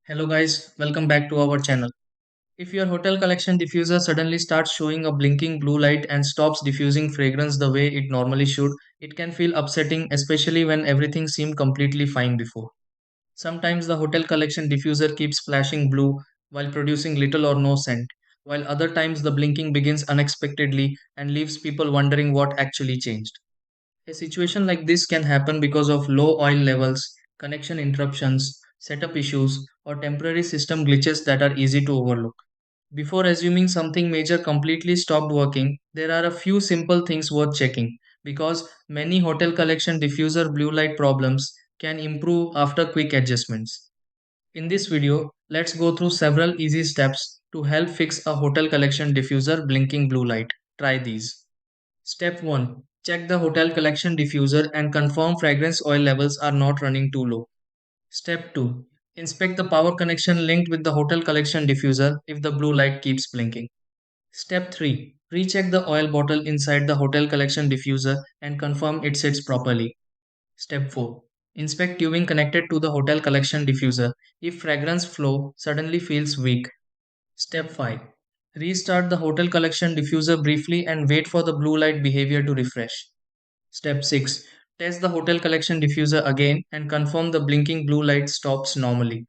Hello guys, welcome back to our channel. If your hotel collection diffuser suddenly starts showing a blinking blue light and stops diffusing fragrance the way it normally should, it can feel upsetting, especially when everything seemed completely fine before. Sometimes the hotel collection diffuser keeps flashing blue while producing little or no scent, while other times the blinking begins unexpectedly and leaves people wondering what actually changed. A situation like this can happen because of low oil levels, connection interruptions, setup issues, or temporary system glitches that are easy to overlook. Before assuming something major completely stopped working, there are a few simple things worth checking because many hotel collection diffuser blue light problems can improve after quick adjustments. In this video, let's go through several easy steps to help fix a hotel collection diffuser blinking blue light. Try these. Step 1. Check the hotel collection diffuser and confirm fragrance oil levels are not running too low. Step 2. Inspect the power connection linked with the hotel collection diffuser if the blue light keeps blinking. Step 3. Recheck the oil bottle inside the hotel collection diffuser and confirm it sits properly. Step 4. Inspect tubing connected to the hotel collection diffuser if fragrance flow suddenly feels weak. Step 5. Restart the hotel collection diffuser briefly and wait for the blue light behavior to refresh. Step 6. Test the hotel collection diffuser again and confirm the blinking blue light stops normally.